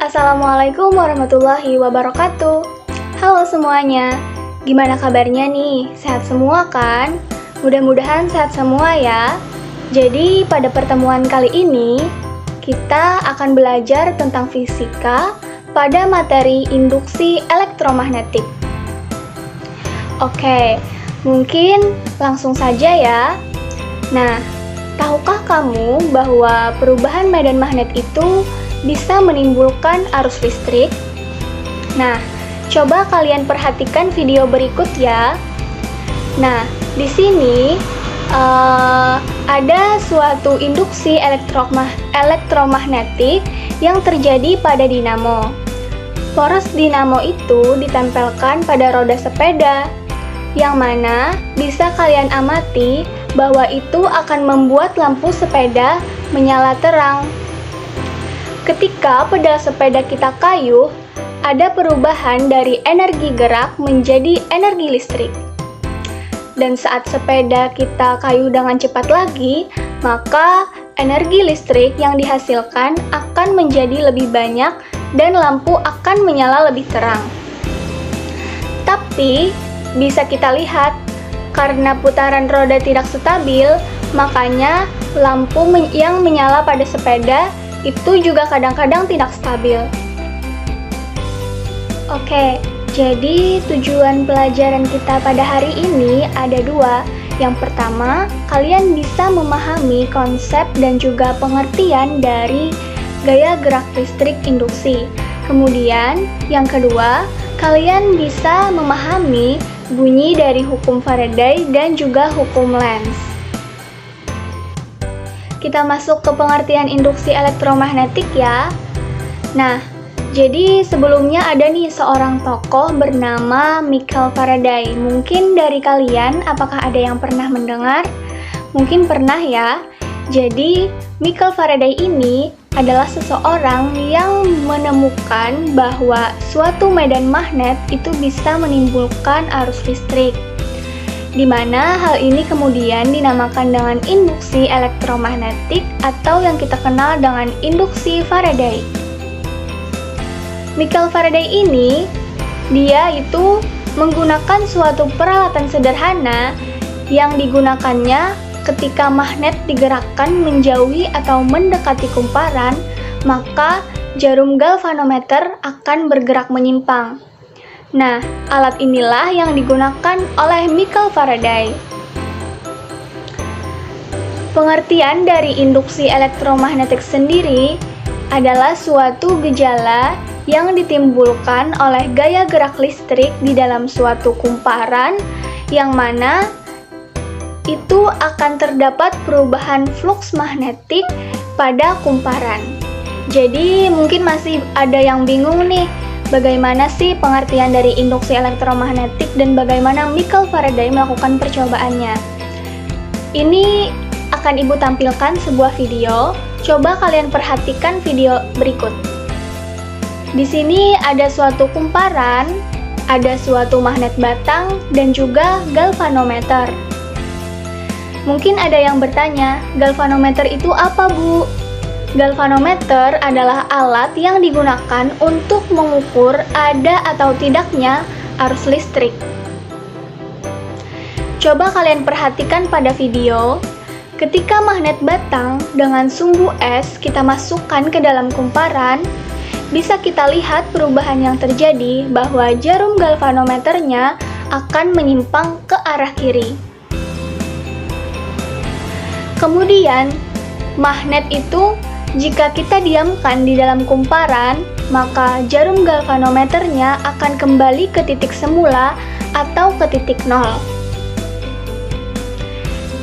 Assalamualaikum warahmatullahi wabarakatuh. Halo semuanya, gimana kabarnya nih? Sehat semua kan? Mudah-mudahan sehat semua ya. Jadi pada pertemuan kali ini, kita akan belajar tentang fisika pada materi induksi elektromagnetik. Oke, mungkin langsung saja ya. Nah, tahukah kamu bahwa perubahan medan magnet itu bisa menimbulkan arus listrik? Nah, coba kalian perhatikan video berikut ya. Nah, di sini ada suatu induksi elektromagnetik yang terjadi pada dinamo. Poros dinamo itu ditempelkan pada roda sepeda, yang mana bisa kalian amati bahwa itu akan membuat lampu sepeda menyala terang. Ketika pedal sepeda kita kayuh, ada perubahan dari energi gerak menjadi energi listrik. Dan saat sepeda kita kayuh dengan cepat lagi, maka energi listrik yang dihasilkan akan menjadi lebih banyak dan lampu akan menyala lebih terang. Tapi, bisa kita lihat, karena putaran roda tidak stabil, makanya lampu yang menyala pada sepeda itu juga kadang-kadang tidak stabil. Oke, jadi tujuan pelajaran kita pada hari ini ada dua. Yang pertama, kalian bisa memahami konsep dan juga pengertian dari gaya gerak listrik induksi. Kemudian, yang kedua, kalian bisa memahami bunyi dari hukum Faraday dan juga hukum Lenz. Kita masuk ke pengertian induksi elektromagnetik ya. Nah, jadi sebelumnya ada nih seorang tokoh bernama Michael Faraday. Mungkin dari kalian apakah ada yang pernah mendengar? Mungkin pernah ya. Jadi, Michael Faraday ini adalah seseorang yang menemukan bahwa suatu medan magnet itu bisa menimbulkan arus listrik, di mana hal ini kemudian dinamakan dengan induksi elektromagnetik atau yang kita kenal dengan induksi Faraday. Michael Faraday ini, dia itu menggunakan suatu peralatan sederhana yang digunakannya ketika magnet digerakkan menjauhi atau mendekati kumparan, maka jarum galvanometer akan bergerak menyimpang. Nah, alat inilah yang digunakan oleh Michael Faraday. Pengertian dari induksi elektromagnetik sendiri adalah suatu gejala yang ditimbulkan oleh gaya gerak listrik di dalam suatu kumparan yang mana itu akan terdapat perubahan fluks magnetik pada kumparan. Jadi mungkin masih ada yang bingung nih, bagaimana sih pengertian dari induksi elektromagnetik dan bagaimana Michael Faraday melakukan percobaannya. Ini akan Ibu tampilkan sebuah video, coba kalian perhatikan video berikut. Di sini ada suatu kumparan, ada suatu magnet batang, dan juga galvanometer. Mungkin ada yang bertanya, galvanometer itu apa, Bu? Galvanometer adalah alat yang digunakan untuk mengukur ada atau tidaknya arus listrik. Coba kalian perhatikan pada video, ketika magnet batang dengan sumbu es kita masukkan ke dalam kumparan, bisa kita lihat perubahan yang terjadi bahwa jarum galvanometernya akan menyimpang ke arah kiri. Kemudian, magnet itu jika kita diamkan di dalam kumparan, maka jarum galvanometernya akan kembali ke titik semula atau ke titik nol.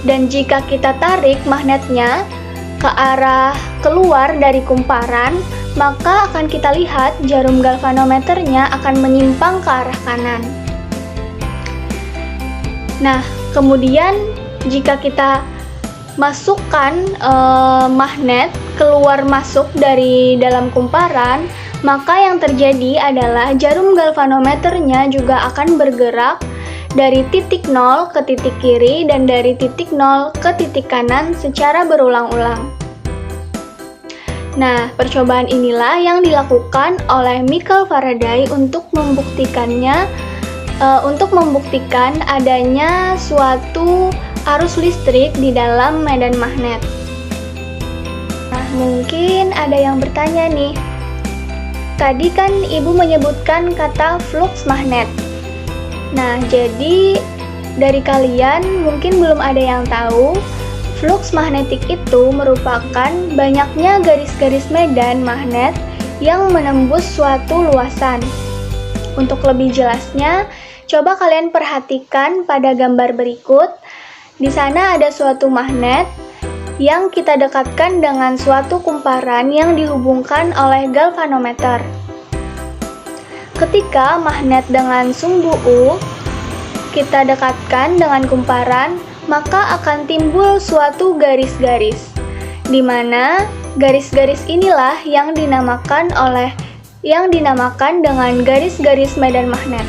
Dan jika kita tarik magnetnya ke arah keluar dari kumparan, maka akan kita lihat jarum galvanometernya akan menyimpang ke arah kanan. Nah, kemudian jika kita masukkan magnet keluar masuk dari dalam kumparan, maka yang terjadi adalah jarum galvanometernya juga akan bergerak dari titik nol ke titik kiri dan dari titik nol ke titik kanan secara berulang-ulang. Nah, percobaan inilah yang dilakukan oleh Michael Faraday untuk membuktikan adanya suatu arus listrik di dalam medan magnet. Nah, mungkin ada yang bertanya nih. Tadi kan Ibu menyebutkan kata flux magnet. Nah, jadi dari kalian mungkin belum ada yang tahu, flux magnetik itu merupakan banyaknya garis-garis medan magnet yang menembus suatu luasan. Untuk lebih jelasnya, coba kalian perhatikan pada gambar berikut. Di sana ada suatu magnet yang kita dekatkan dengan suatu kumparan yang dihubungkan oleh galvanometer. Ketika magnet dengan sumbu U kita dekatkan dengan kumparan, maka akan timbul suatu garis-garis, di mana garis-garis inilah yang dinamakan dengan garis-garis medan magnet.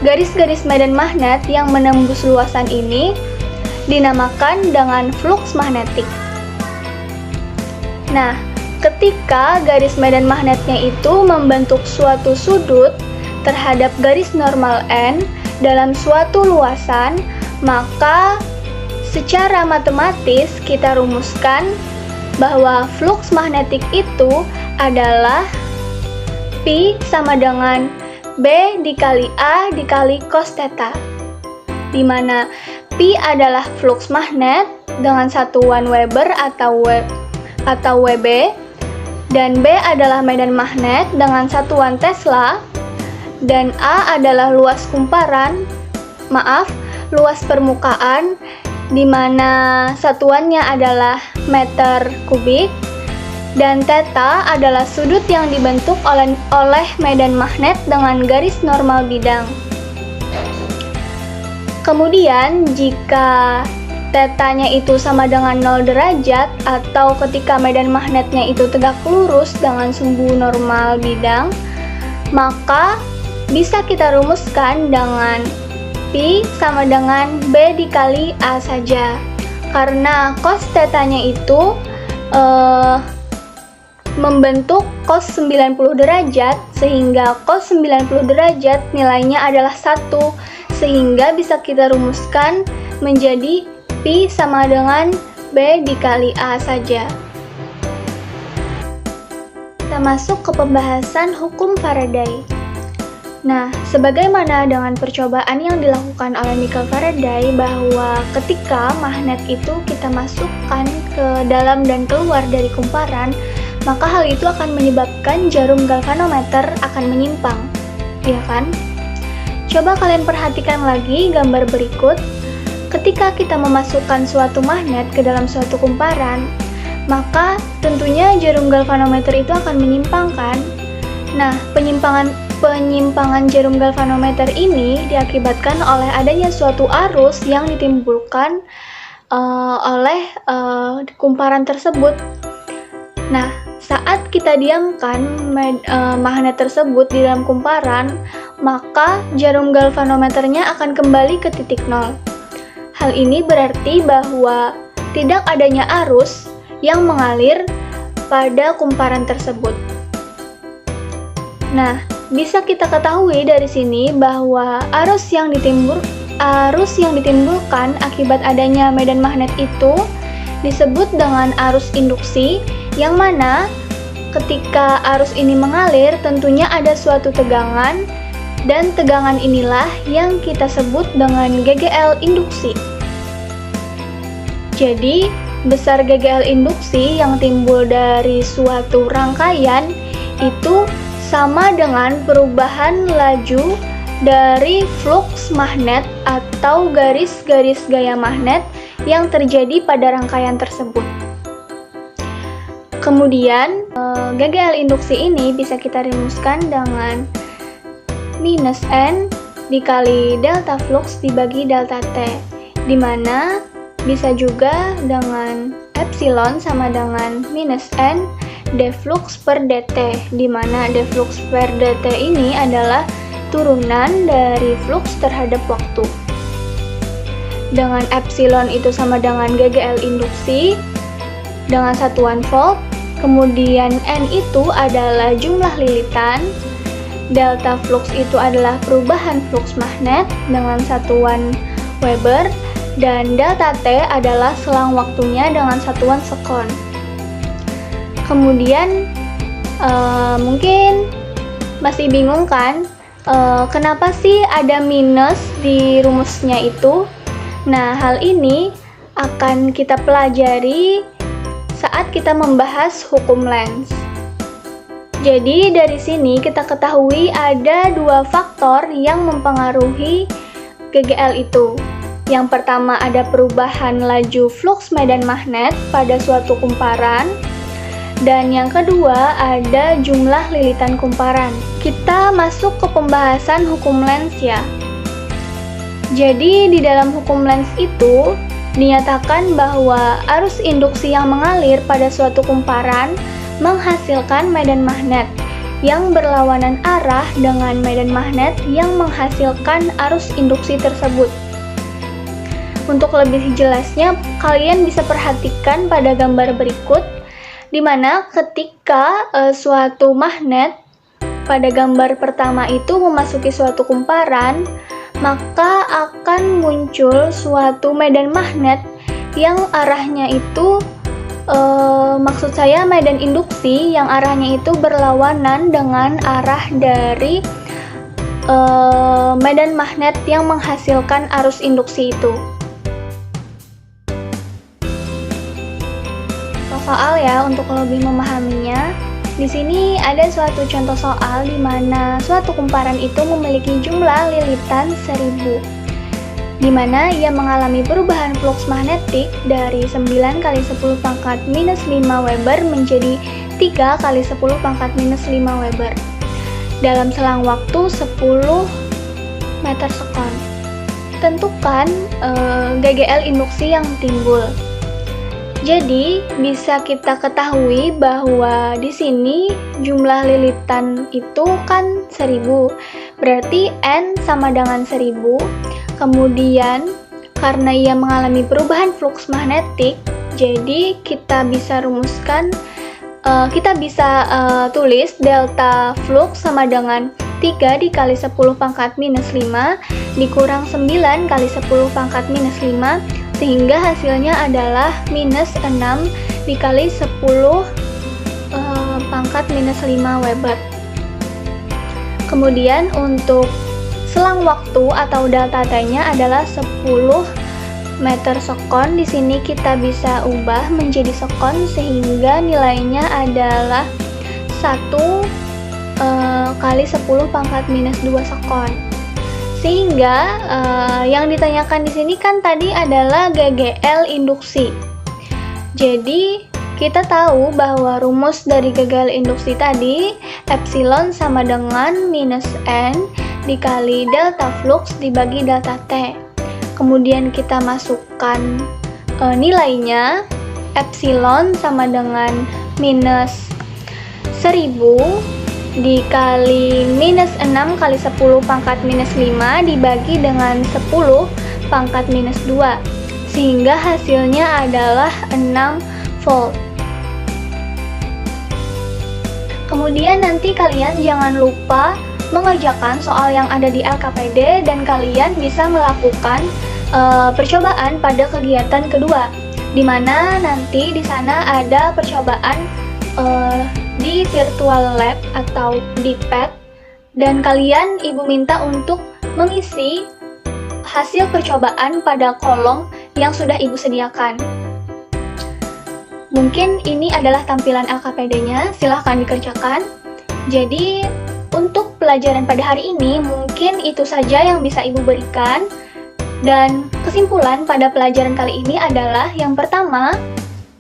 Garis-garis medan magnet yang menembus luasan ini dinamakan dengan flux magnetik. Nah, ketika garis medan magnetnya itu membentuk suatu sudut terhadap garis normal N dalam suatu luasan, maka secara matematis kita rumuskan bahwa flux magnetik itu adalah Pi sama dengan B dikali A dikali cos theta, di mana Pi adalah flux magnet dengan satuan Weber atau Wb, dan B adalah medan magnet dengan satuan Tesla, dan A adalah luas permukaan, di mana satuannya adalah meter kubik, dan theta adalah sudut yang dibentuk oleh medan magnet dengan garis normal bidang. Kemudian jika tetanya itu sama dengan 0 derajat, atau ketika medan magnetnya itu tegak lurus dengan sumbu normal bidang, maka bisa kita rumuskan dengan Pi sama dengan B dikali A saja, karena cos tetanya itu membentuk cos 90 derajat, sehingga cos 90 derajat nilainya adalah 1, sehingga bisa kita rumuskan menjadi Pi sama dengan B dikali A saja. Kita masuk ke pembahasan hukum Faraday. Nah, sebagaimana dengan percobaan yang dilakukan oleh Michael Faraday, bahwa ketika magnet itu kita masukkan ke dalam dan keluar dari kumparan, maka hal itu akan menyebabkan jarum galvanometer akan menyimpang, ya kan? Coba kalian perhatikan lagi gambar berikut. Ketika kita memasukkan suatu magnet ke dalam suatu kumparan, maka tentunya jarum galvanometer itu akan menyimpang, kan? Nah, penyimpangan jarum galvanometer ini diakibatkan oleh adanya suatu arus yang ditimbulkan oleh kumparan tersebut. Nah, saat kita diamkan magnet tersebut di dalam kumparan, maka jarum galvanometernya akan kembali ke titik nol. Hal ini berarti bahwa tidak adanya arus yang mengalir pada kumparan tersebut. Nah, bisa kita ketahui dari sini bahwa arus yang ditimbulkan akibat adanya medan magnet itu disebut dengan arus induksi, yang mana ketika arus ini mengalir tentunya ada suatu tegangan, dan tegangan inilah yang kita sebut dengan GGL induksi. Jadi, besar GGL induksi yang timbul dari suatu rangkaian itu sama dengan perubahan laju dari flux magnet atau garis-garis gaya magnet yang terjadi pada rangkaian tersebut. Kemudian, GGL induksi ini bisa kita rumuskan dengan minus N dikali delta flux dibagi delta T, di mana bisa juga dengan epsilon sama dengan minus N d flux per dt, di mana d flux per dt ini adalah turunan dari flux terhadap waktu. Dengan epsilon itu sama dengan GGL induksi, dengan satuan volt, kemudian N itu adalah jumlah lilitan, delta flux itu adalah perubahan flux magnet dengan satuan Weber, dan delta T adalah selang waktunya dengan satuan sekon. Kemudian mungkin masih bingung kan, kenapa sih ada minus di rumusnya itu? Nah, hal ini akan kita pelajari saat kita membahas hukum Lenz. Jadi dari sini kita ketahui ada dua faktor yang mempengaruhi GGL itu. Yang pertama ada perubahan laju flux medan magnet pada suatu kumparan, dan yang kedua ada jumlah lilitan kumparan. Kita masuk ke pembahasan hukum Lenz ya. Jadi di dalam hukum Lenz itu dinyatakan bahwa arus induksi yang mengalir pada suatu kumparan menghasilkan medan magnet yang berlawanan arah dengan medan magnet yang menghasilkan arus induksi tersebut. Untuk lebih jelasnya, kalian bisa perhatikan pada gambar berikut, di mana ketika suatu magnet pada gambar pertama itu memasuki suatu kumparan, maka akan muncul suatu medan magnet yang arahnya itu maksud saya medan induksi yang arahnya itu berlawanan dengan arah dari medan magnet yang menghasilkan arus induksi itu. Soal ya untuk lebih memahaminya. Di sini ada suatu contoh soal di mana suatu kumparan itu memiliki jumlah lilitan 1000, di mana ia mengalami perubahan flux magnetik dari 9 kali 10 pangkat minus 5 Weber menjadi 3 kali 10 pangkat minus 5 Weber dalam selang waktu 10 meter sekon. Tentukan GGL induksi yang timbul. Jadi, bisa kita ketahui bahwa di sini jumlah lilitan itu kan 1000. Berarti N sama dengan 1000. Kemudian, karena ia mengalami perubahan flux magnetik, jadi kita bisa rumuskan, tulis delta flux sama dengan 3 dikali 10 pangkat minus 5 dikurang 9 kali 10 pangkat minus 5, sehingga hasilnya adalah minus 6 dikali 10 pangkat minus 5 Weber. Kemudian untuk selang waktu atau delta T-nya adalah 10 meter sekon. Di sini kita bisa ubah menjadi sekon sehingga nilainya adalah 1 kali 10 pangkat minus 2 sekon. Sehingga yang ditanyakan di sini kan tadi adalah GGL induksi. Jadi kita tahu bahwa rumus dari GGL induksi tadi epsilon sama dengan minus N dikali delta flux dibagi delta T. Kemudian kita masukkan nilainya, epsilon sama dengan minus 1000 dikali minus 6 kali 10 pangkat minus 5 dibagi dengan 10 pangkat minus 2, sehingga hasilnya adalah 6 volt. Kemudian nanti kalian jangan lupa mengerjakan soal yang ada di LKPD dan kalian bisa melakukan percobaan pada kegiatan kedua, di mana nanti di sana ada percobaan di virtual lab atau di pad, dan kalian ibu minta untuk mengisi hasil percobaan pada kolom yang sudah ibu sediakan. Mungkin ini adalah tampilan LKPD-nya, silahkan dikerjakan. Jadi untuk pelajaran pada hari ini mungkin itu saja yang bisa ibu berikan, dan kesimpulan pada pelajaran kali ini adalah yang pertama,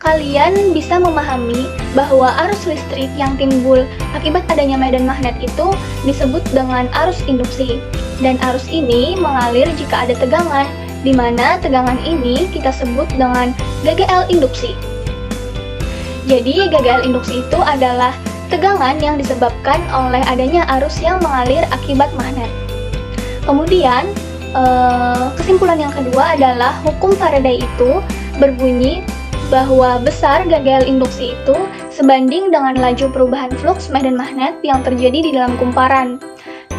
kalian bisa memahami bahwa arus listrik yang timbul akibat adanya medan magnet itu disebut dengan arus induksi. Dan arus ini mengalir jika ada tegangan, di mana tegangan ini kita sebut dengan GGL induksi. Jadi GGL induksi itu adalah tegangan yang disebabkan oleh adanya arus yang mengalir akibat magnet. Kemudian, kesimpulan yang kedua adalah hukum Faraday itu berbunyi bahwa besar gagal induksi itu sebanding dengan laju perubahan fluks medan magnet yang terjadi di dalam kumparan.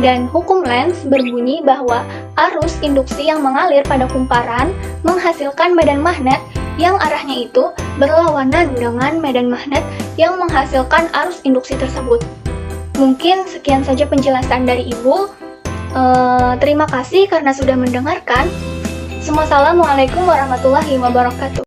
Dan hukum Lenz berbunyi bahwa arus induksi yang mengalir pada kumparan menghasilkan medan magnet yang arahnya itu berlawanan dengan medan magnet yang menghasilkan arus induksi tersebut. Mungkin sekian saja penjelasan dari Ibu. Terima kasih karena sudah mendengarkan. Assalamualaikum warahmatullahi wabarakatuh.